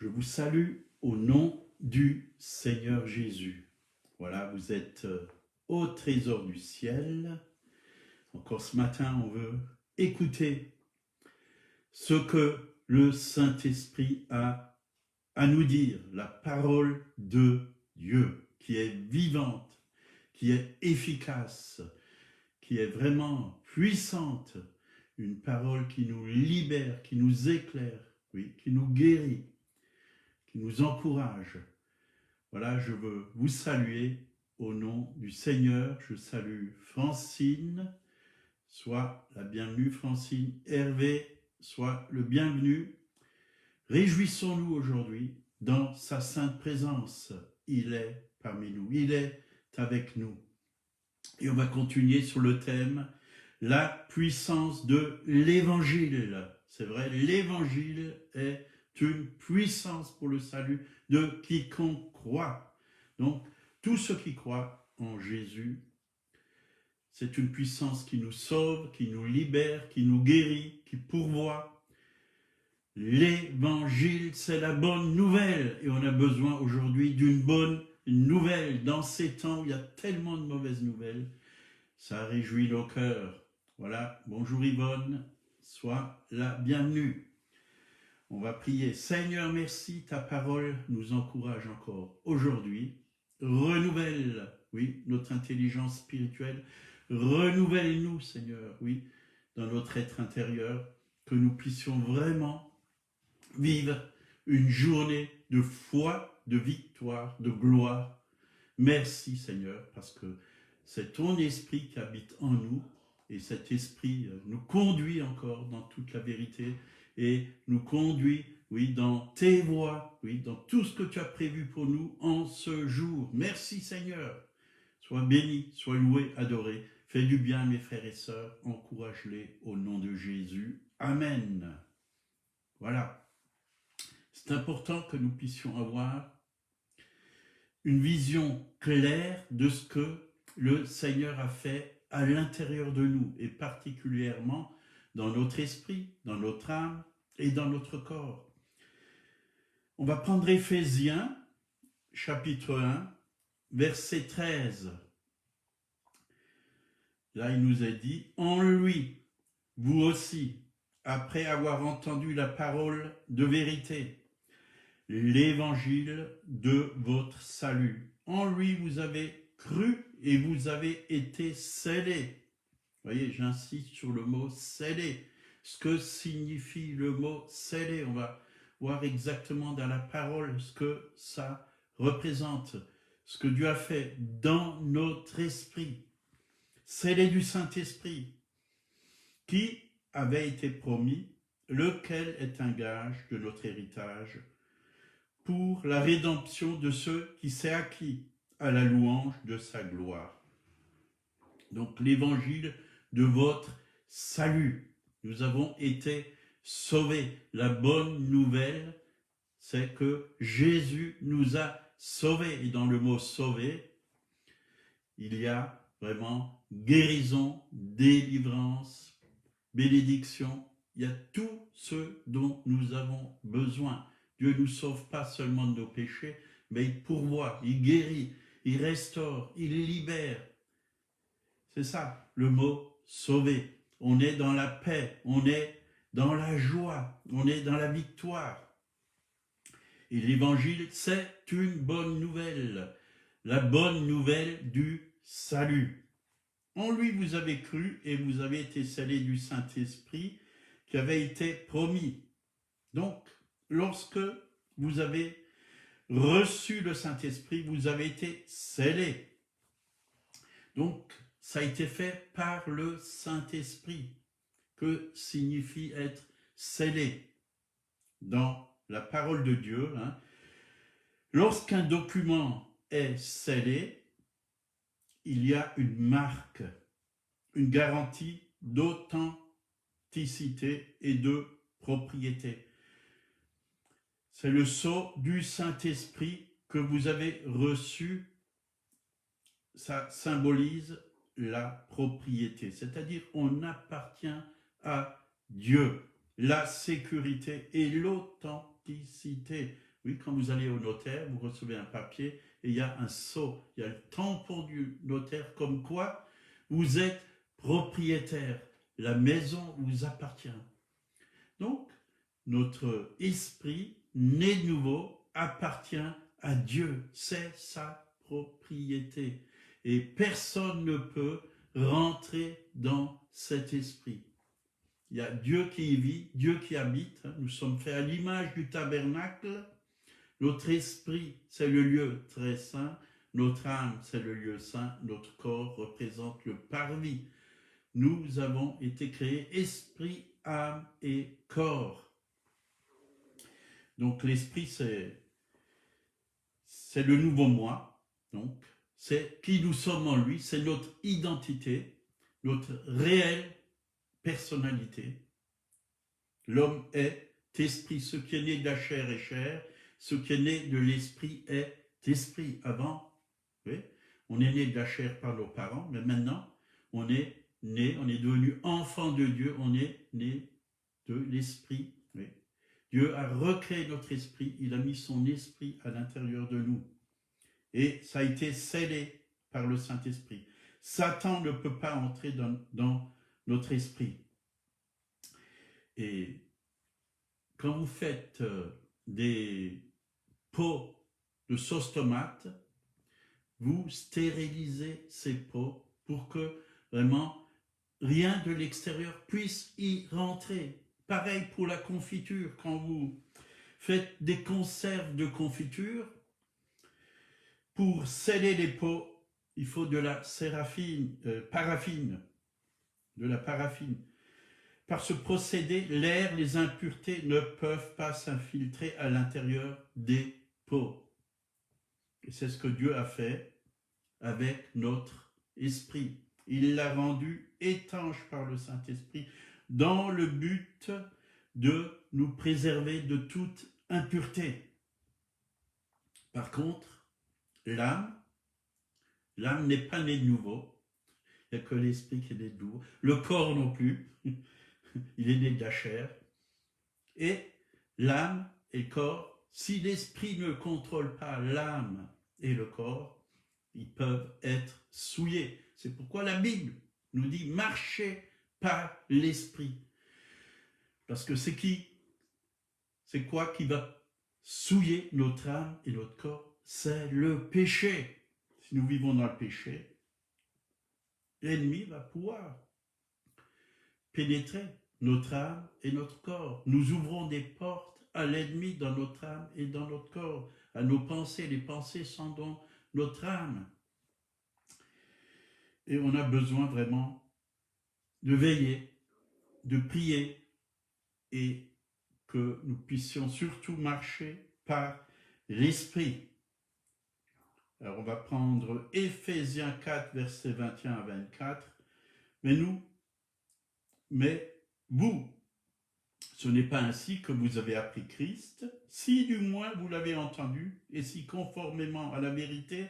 Je vous salue au nom du Seigneur Jésus. Voilà, vous êtes au trésor du ciel. Encore ce matin, on veut écouter ce que le Saint-Esprit a à nous dire, la parole de Dieu, qui est vivante, qui est efficace, qui est vraiment puissante, une parole qui nous libère, qui nous éclaire, oui, qui nous guérit, qui nous encourage. Voilà, je veux vous saluer au nom du Seigneur. Je salue Francine, sois la bienvenue Francine. Hervé, sois le bienvenu. Réjouissons-nous aujourd'hui dans sa sainte présence. Il est parmi nous, il est avec nous. Et on va continuer sur le thème la puissance de l'Évangile. C'est vrai, l'Évangile est une puissance pour le salut de quiconque croit. Donc, tous ceux qui croient en Jésus, c'est une puissance qui nous sauve, qui nous libère, qui nous guérit, qui pourvoit. L'Évangile, c'est la bonne nouvelle. Et on a besoin aujourd'hui d'une bonne nouvelle. Dans ces temps où il y a tellement de mauvaises nouvelles, ça réjouit nos cœurs. Voilà, bonjour Yvonne, sois la bienvenue. On va prier. Seigneur, merci, ta parole nous encourage encore aujourd'hui. Renouvelle, oui, notre intelligence spirituelle. Renouvelle-nous, Seigneur, oui, dans notre être intérieur, que nous puissions vraiment vivre une journée de foi, de victoire, de gloire. Merci, Seigneur, parce que c'est ton esprit qui habite en nous et cet esprit nous conduit encore dans toute la vérité et nous conduit, oui, dans tes voies, oui, dans tout ce que tu as prévu pour nous en ce jour. Merci Seigneur. Sois béni, sois loué, adoré. Fais du bien, mes frères et sœurs. Encourage-les au nom de Jésus. Amen. Voilà. C'est important que nous puissions avoir une vision claire de ce que le Seigneur a fait à l'intérieur de nous et particulièrement dans notre esprit, dans notre âme et dans notre corps. On va prendre Éphésiens, chapitre 1, verset 13. Là, il nous est dit, en lui, vous aussi, après avoir entendu la parole de vérité, l'évangile de votre salut. En lui, vous avez cru et vous avez été scellés. Vous voyez, j'insiste sur le mot scellé. Ce que signifie le mot scellé, on va voir exactement dans la parole ce que ça représente, ce que Dieu a fait dans notre esprit. Scellé du Saint-Esprit, qui avait été promis, lequel est un gage de notre héritage, pour la rédemption de ceux qui s'est acquis à la louange de sa gloire. Donc l'évangile de votre salut. Nous avons été sauvés. La bonne nouvelle, c'est que Jésus nous a sauvés. Et dans le mot sauver, il y a vraiment guérison, délivrance, bénédiction. Il y a tout ce dont nous avons besoin. Dieu ne nous sauve pas seulement de nos péchés, mais il pourvoit, il guérit, il restaure, il libère. C'est ça, le mot sauver. On est dans la paix, on est dans la joie, on est dans la victoire. Et l'évangile, c'est une bonne nouvelle. La bonne nouvelle du salut. En lui, vous avez cru et vous avez été scellés du Saint-Esprit qui avait été promis. Donc, lorsque vous avez reçu le Saint-Esprit, vous avez été scellés. Donc, ça a été fait par le Saint-Esprit. Que signifie être scellé dans la parole de Dieu, lorsqu'un document est scellé, il y a une marque, une garantie d'authenticité et de propriété. C'est le sceau du Saint-Esprit que vous avez reçu. Ça symbolise la propriété, c'est-à-dire on appartient à Dieu. La sécurité et l'authenticité Oui, quand vous allez au notaire, vous recevez un papier et il y a un sceau, il y a le tampon du notaire comme quoi vous êtes propriétaire. La maison vous appartient. Donc, notre esprit, né de nouveau, appartient à Dieu. C'est sa propriété. Et personne ne peut rentrer dans cet esprit. Il y a Dieu qui y vit, Dieu qui habite. Nous sommes faits à l'image du tabernacle. Notre esprit, c'est le lieu très saint. Notre âme, c'est le lieu saint. Notre corps représente le parvis. Nous avons été créés esprit, âme et corps. Donc l'esprit, c'est le nouveau moi. Donc, c'est qui nous sommes en lui, c'est notre identité, notre réelle personnalité. L'homme est esprit. Ce qui est né de la chair est chair. Ce qui est né de l'esprit est esprit. Avant, oui, on est né de la chair par nos parents, mais maintenant, on est devenu enfant de Dieu, on est né de l'esprit. Oui. Dieu a recréé notre esprit, il a mis son esprit à l'intérieur de nous. Et ça a été scellé par le Saint-Esprit. Satan ne peut pas entrer dans notre esprit. Et quand vous faites des pots de sauce tomate, vous stérilisez ces pots pour que vraiment rien de l'extérieur puisse y rentrer. Pareil pour la confiture, quand vous faites des conserves de confiture, pour sceller les pots, il faut de la paraffine, de la paraffine. Par ce procédé, l'air, les impuretés ne peuvent pas s'infiltrer à l'intérieur des pots. Et c'est ce que Dieu a fait avec notre esprit. Il l'a rendu étanche par le Saint-Esprit dans le but de nous préserver de toute impureté. Par contre, l'âme n'est pas née de nouveau. Il n'y a que l'esprit qui est né de nouveau. Le corps non plus. Il est né de la chair. Et l'âme et le corps, si l'esprit ne contrôle pas l'âme et le corps, ils peuvent être souillés. C'est pourquoi la Bible nous dit marchez par l'esprit. Parce que c'est quoi qui va souiller notre âme et notre corps? C'est le péché. Si nous vivons dans le péché, l'ennemi va pouvoir pénétrer notre âme et notre corps. Nous ouvrons des portes à l'ennemi dans notre âme et dans notre corps, à nos pensées. Les pensées sont dans notre âme. Et on a besoin vraiment de veiller, de prier et que nous puissions surtout marcher par l'esprit. Alors on va prendre Éphésiens 4, versets 21 à 24. Mais vous, ce n'est pas ainsi que vous avez appris Christ, si du moins vous l'avez entendu, et si conformément à la vérité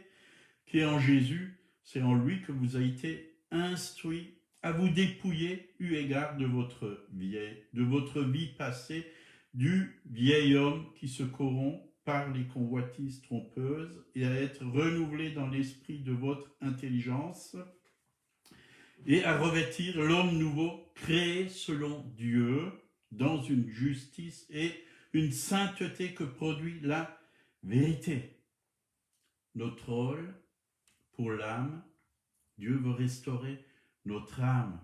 qui est en Jésus, c'est en lui que vous avez été instruit à vous dépouiller eu égard de votre vie passée, du vieil homme qui se corrompt par les convoitises trompeuses, et à être renouvelé dans l'esprit de votre intelligence, et à revêtir l'homme nouveau, créé selon Dieu, dans une justice et une sainteté que produit la vérité. Notre rôle pour l'âme, Dieu veut restaurer notre âme.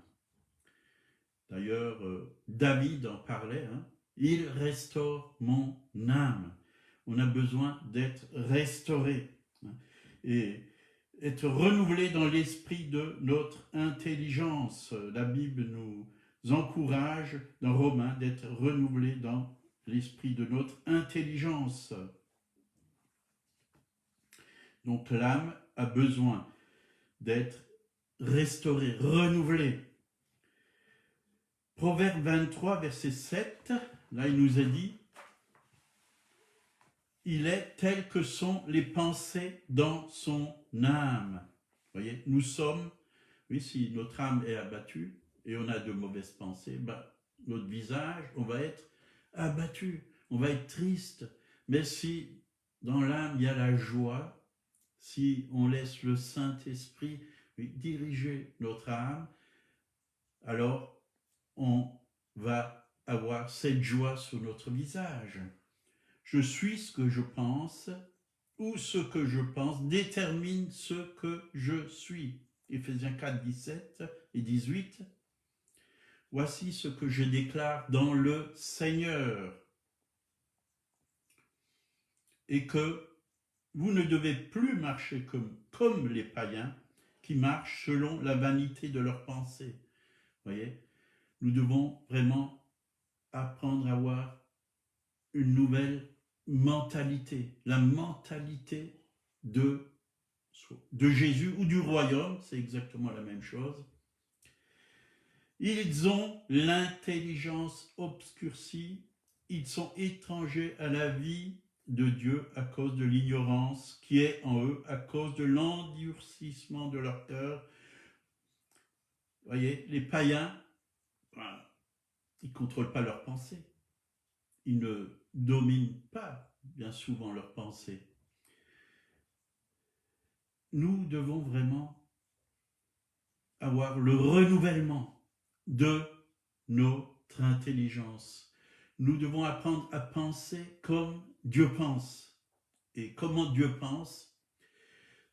D'ailleurs, David en parlait, il restaure mon âme. On a besoin d'être restauré et être renouvelé dans l'esprit de notre intelligence. La Bible nous encourage dans Romains d'être renouvelé dans l'esprit de notre intelligence. Donc l'âme a besoin d'être restaurée, renouvelée. Proverbe 23, verset 7, là il nous est dit « Il est tel que sont les pensées dans son âme ». Vous voyez, nous sommes, oui, si notre âme est abattue et on a de mauvaises pensées, notre visage, on va être abattu, on va être triste, Mais si dans l'âme il y a la joie, si on laisse le Saint-Esprit diriger notre âme, alors on va avoir cette joie sur notre visage. Je suis ce que je pense, ou ce que je pense détermine ce que je suis. Éphésiens 4, 17 et 18. Voici ce que je déclare dans le Seigneur. Et que vous ne devez plus marcher comme les païens qui marchent selon la vanité de leurs pensées. Vous voyez, nous devons vraiment apprendre à avoir une nouvelle mentalité, la mentalité de Jésus ou du royaume, c'est exactement la même chose. Ils ont l'intelligence obscurcie, ils sont étrangers à la vie de Dieu à cause de l'ignorance qui est en eux, à cause de l'endurcissement de leur cœur. Vous voyez, les païens, ils ne contrôlent pas leurs pensées. Ils ne dominent pas bien souvent leurs pensées. Nous devons vraiment avoir le renouvellement de notre intelligence. Nous devons apprendre à penser comme Dieu pense. Et comment Dieu pense?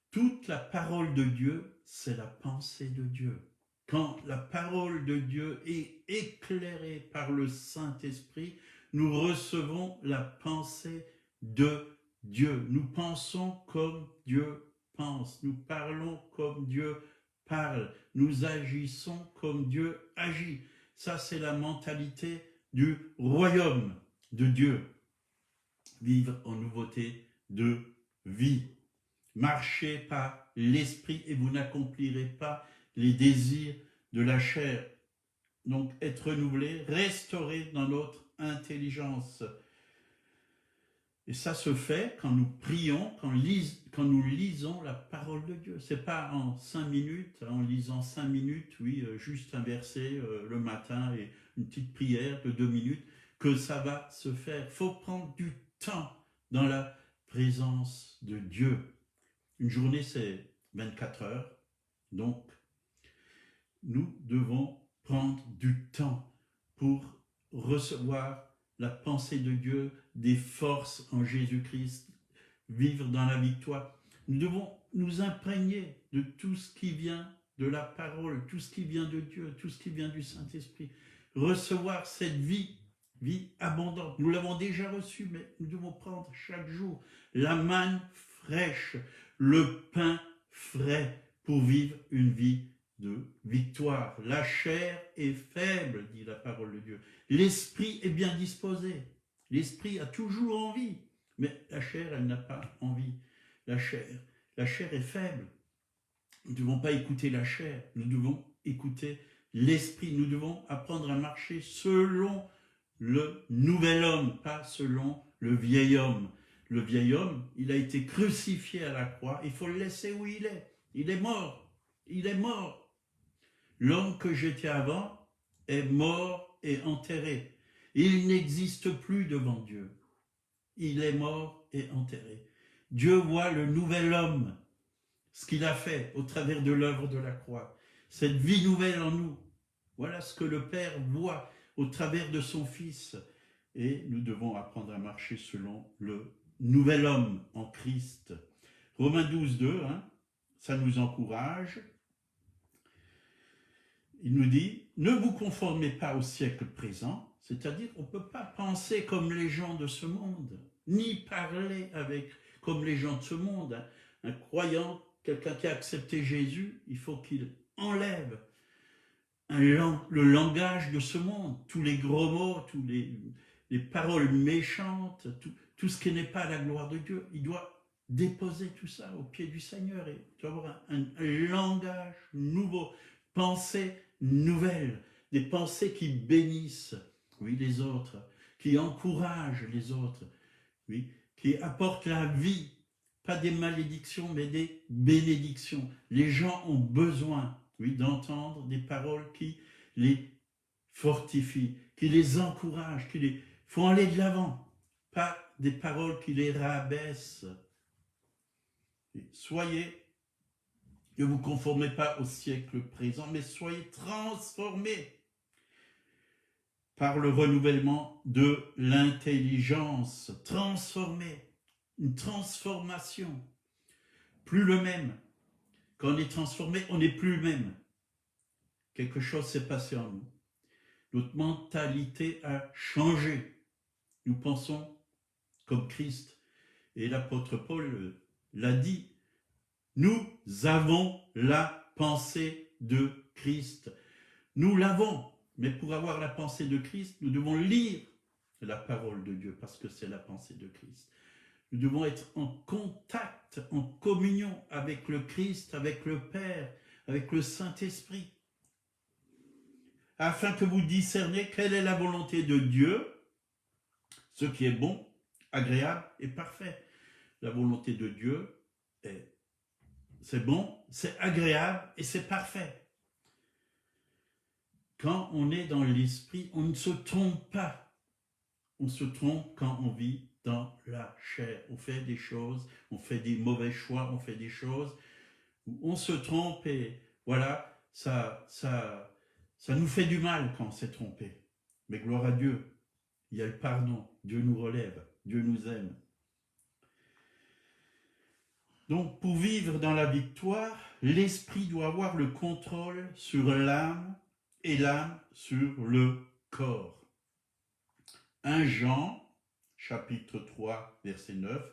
Toute la parole de Dieu, c'est la pensée de Dieu. Quand la parole de Dieu est éclairée par le Saint-Esprit, nous recevons la pensée de Dieu. Nous pensons comme Dieu pense. Nous parlons comme Dieu parle. Nous agissons comme Dieu agit. Ça, c'est la mentalité du royaume de Dieu. Vivre en nouveauté de vie. Marchez par l'esprit et vous n'accomplirez pas les désirs de la chair. Donc, être renouvelé, restauré dans notre intelligence. Et ça se fait quand nous prions, quand nous lisons la parole de Dieu. Ce n'est pas en 5 minutes, en lisant 5 minutes, juste un verset le matin et une petite prière de 2 minutes, que ça va se faire. Il faut prendre du temps dans la présence de Dieu. Une journée, c'est 24 heures. Donc, nous devons prendre du temps pour recevoir la pensée de Dieu, des forces en Jésus-Christ, vivre dans la victoire. Nous devons nous imprégner de tout ce qui vient de la parole, tout ce qui vient de Dieu, tout ce qui vient du Saint-Esprit. Recevoir cette vie abondante. Nous l'avons déjà reçue, mais nous devons prendre chaque jour la manne fraîche, le pain frais pour vivre une vie de victoire. La chair est faible, dit la parole de Dieu. L'esprit est bien disposé. L'esprit a toujours envie, mais la chair, elle n'a pas envie. La chair est faible. Nous ne devons pas écouter la chair, nous devons écouter l'esprit. Nous devons apprendre à marcher selon le nouvel homme, pas selon le vieil homme. Le vieil homme, il a été crucifié à la croix, il faut le laisser où il est. Il est mort. Il est mort. L'homme que j'étais avant est mort et enterré. Il n'existe plus devant Dieu. Il est mort et enterré. Dieu voit le nouvel homme, ce qu'il a fait au travers de l'œuvre de la croix. Cette vie nouvelle en nous. Voilà ce que le Père voit au travers de son Fils. Et nous devons apprendre à marcher selon le nouvel homme en Christ. Romains 12, 2, ça nous encourage. Il nous dit, ne vous conformez pas au siècle présent, c'est-à-dire qu'on ne peut pas penser comme les gens de ce monde, ni parler comme les gens de ce monde. Un croyant, quelqu'un qui a accepté Jésus, il faut qu'il enlève le langage de ce monde, tous les gros mots, tous les paroles méchantes, tout ce qui n'est pas la gloire de Dieu. Il doit déposer tout ça au pied du Seigneur et il doit avoir un langage nouveau, pensée nouvelle, des pensées qui bénissent les autres, qui encouragent les autres, qui apportent la vie, pas des malédictions, mais des bénédictions. Les gens ont besoin d'entendre des paroles qui les fortifient, qui les encouragent, qui les font aller de l'avant. pas des paroles qui les rabaissent. Soyez, ne vous conformez pas au siècle présent, mais soyez transformés par le renouvellement de l'intelligence. Transformés, une transformation. Plus le même. Quand on est transformé, on n'est plus le même. Quelque chose s'est passé en nous. Notre mentalité a changé. Nous pensons comme Christ. Et l'apôtre Paul l'a dit, nous avons la pensée de Christ. Nous l'avons, mais pour avoir la pensée de Christ, nous devons lire la parole de Dieu, parce que c'est la pensée de Christ. Nous devons être en contact, en communion avec le Christ, avec le Père, avec le Saint-Esprit, afin que vous discerniez quelle est la volonté de Dieu, ce qui est bon, agréable et parfait. La volonté de Dieu, c'est bon, c'est agréable et c'est parfait. Quand on est dans l'esprit, on ne se trompe pas. On se trompe quand on vit dans la chair. On fait des choses, on fait des mauvais choix, on fait des choses où on se trompe et voilà, ça nous fait du mal quand on s'est trompé. Mais gloire à Dieu, il y a le pardon, Dieu nous relève, Dieu nous aime. Donc, pour vivre dans la victoire, l'esprit doit avoir le contrôle sur l'âme et l'âme sur le corps. 1 Jean, chapitre 3, verset 9,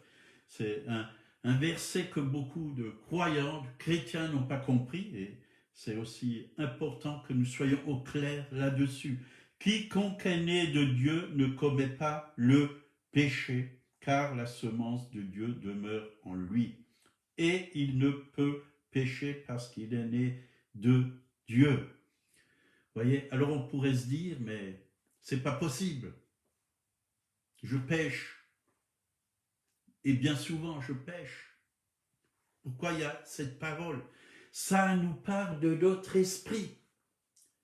c'est un verset que beaucoup de croyants, de chrétiens n'ont pas compris, et c'est aussi important que nous soyons au clair là-dessus. Quiconque est né de Dieu ne commet pas le péché, car la semence de Dieu demeure en lui. Et il ne peut pécher parce qu'il est né de Dieu. Vous voyez, alors on pourrait se dire, mais c'est pas possible. Je pêche. Et bien souvent, je pêche. Pourquoi il y a cette parole? Ça nous parle de notre esprit.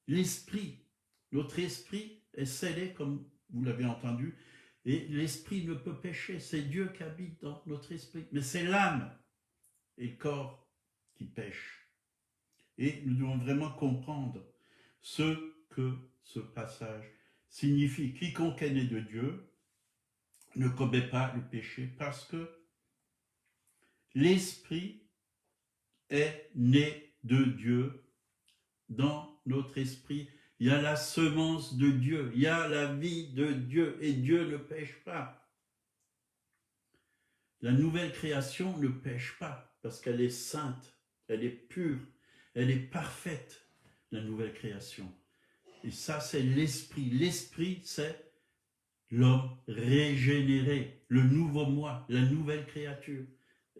L'esprit. Notre esprit est scellé, comme vous l'avez entendu, et l'esprit ne peut pécher. C'est Dieu qui habite dans notre esprit. Mais c'est l'âme et le corps qui pêchent. Et nous devons vraiment comprendre ce que ce passage signifie. Quiconque est né de Dieu ne commet pas le péché parce que l'esprit est né de Dieu. Dans notre esprit, il y a la semence de Dieu, il y a la vie de Dieu et Dieu ne pêche pas. La nouvelle création ne pêche pas parce qu'elle est sainte, elle est pure, elle est parfaite, la nouvelle création. Et ça, c'est l'esprit. L'esprit, c'est l'homme régénéré, le nouveau moi, la nouvelle créature.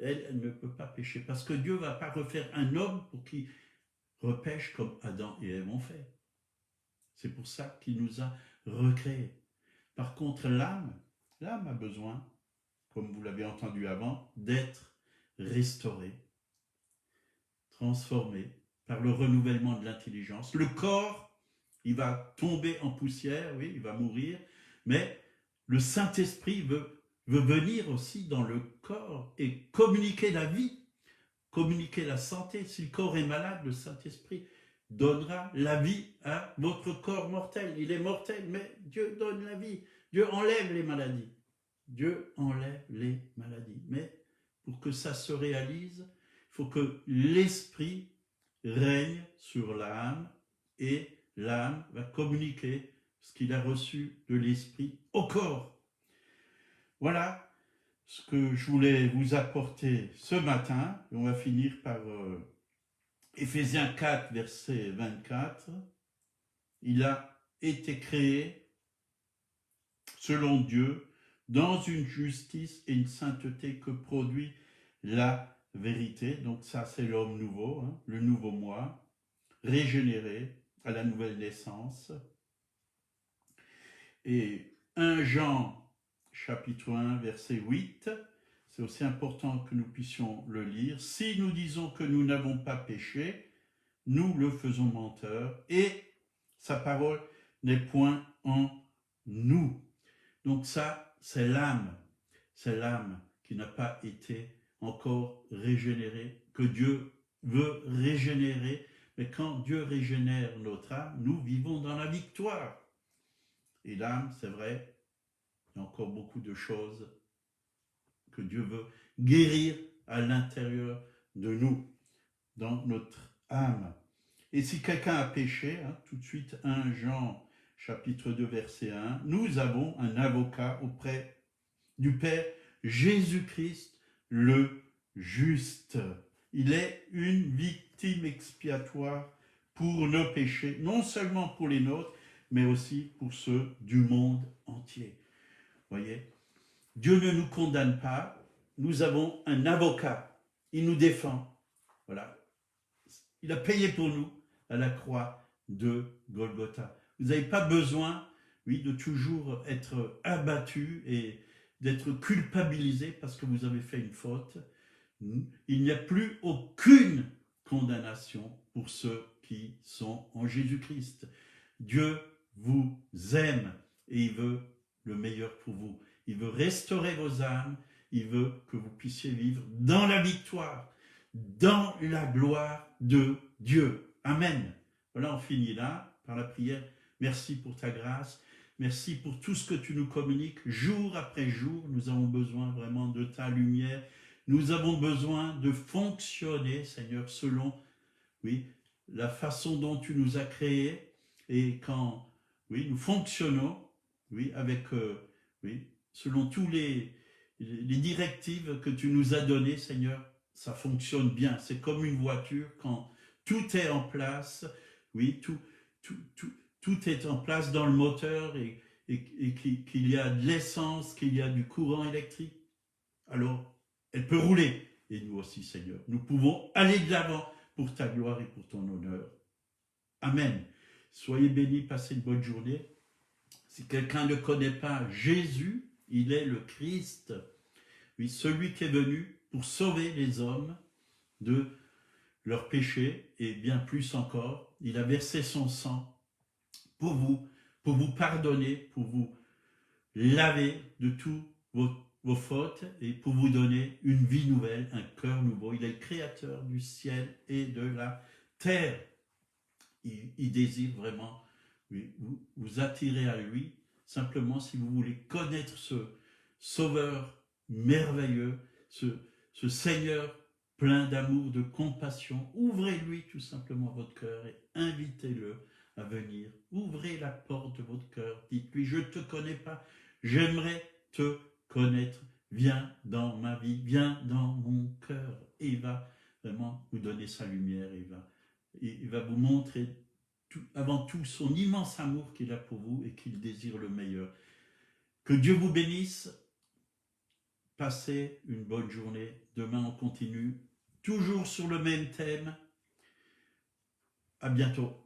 Elle ne peut pas pécher parce que Dieu ne va pas refaire un homme pour qu'il repêche comme Adam et Ève ont fait. C'est pour ça qu'il nous a recréés. Par contre, l'âme a besoin, comme vous l'avez entendu avant, d'être restaurée, transformée par le renouvellement de l'intelligence. Le corps, il va tomber en poussière, oui, il va mourir, mais le Saint-Esprit veut venir aussi dans le corps et communiquer la vie, communiquer la santé. Si le corps est malade, le Saint-Esprit donnera la vie à votre corps mortel. Il est mortel, mais Dieu donne la vie. Dieu enlève les maladies. Dieu enlève les maladies. Mais pour que ça se réalise, il faut que l'esprit règne sur l'âme et l'âme va communiquer ce qu'il a reçu de l'esprit au corps. Voilà ce que je voulais vous apporter ce matin. Et on va finir par Éphésiens 4, verset 24. Il a été créé selon Dieu dans une justice et une sainteté que produit la vérité. Donc ça, c'est l'homme nouveau, hein, le nouveau moi, régénéré à la nouvelle naissance. Et 1 Jean, chapitre 1, verset 8, c'est aussi important que nous puissions le lire. Si nous disons que nous n'avons pas péché, nous le faisons menteur et sa parole n'est point en nous. Donc ça, c'est l'âme qui n'a pas été encore régénérée, que Dieu veut régénérer. Mais quand Dieu régénère notre âme, nous vivons dans la victoire. Et l'âme, c'est vrai, il y a encore beaucoup de choses que Dieu veut guérir à l'intérieur de nous, dans notre âme. Et si quelqu'un a péché, tout de suite 1 Jean chapitre 2 verset 1, nous avons un avocat auprès du Père, Jésus-Christ le juste. Il est une victime expiatoire pour nos péchés, non seulement pour les nôtres, mais aussi pour ceux du monde entier. Voyez, Dieu ne nous condamne pas, nous avons un avocat, il nous défend. Voilà, il a payé pour nous à la croix de Golgotha. Vous n'avez pas besoin, oui, de toujours être abattu et d'être culpabilisé parce que vous avez fait une faute. Il n'y a plus aucune condamnation pour ceux qui sont en Jésus-Christ. Dieu vous aime et il veut le meilleur pour vous. Il veut restaurer vos âmes, il veut que vous puissiez vivre dans la victoire, dans la gloire de Dieu. Amen. Voilà, on finit là par la prière. Merci pour ta grâce. Merci pour tout ce que tu nous communiques jour après jour. Nous avons besoin vraiment de ta lumière. Nous avons besoin de fonctionner, Seigneur, selon, oui, la façon dont tu nous as créés. Et quand, oui, nous fonctionnons, oui, avec, oui, selon tous les directives que tu nous as données, Seigneur, ça fonctionne bien. C'est comme une voiture quand tout est en place, oui, tout est en place dans le moteur et qu'il y a de l'essence, qu'il y a du courant électrique. Alors, elle peut rouler. Et nous aussi, Seigneur, nous pouvons aller de l'avant pour ta gloire et pour ton honneur. Amen. Soyez bénis, passez une bonne journée. Si quelqu'un ne connaît pas Jésus, il est le Christ, oui, celui qui est venu pour sauver les hommes de leurs péchés et bien plus encore. Il a versé son sang pour vous pardonner, pour vous laver de tous vos fautes et pour vous donner une vie nouvelle, un cœur nouveau. Il est le créateur du ciel et de la terre. Il désire vraiment, oui, vous attirer à lui, simplement si vous voulez connaître ce Sauveur merveilleux, ce Seigneur plein d'amour, de compassion. Ouvrez-lui tout simplement votre cœur et invitez-le à venir. Ouvrez la porte de votre cœur. Dites-lui, je ne te connais pas, j'aimerais te connaître. Viens dans ma vie, viens dans mon cœur. Et il va vraiment vous donner sa lumière. Il va vous montrer avant tout son immense amour qu'il a pour vous et qu'il désire le meilleur. Que Dieu vous bénisse. Passez une bonne journée. Demain, on continue. Toujours sur le même thème. À bientôt.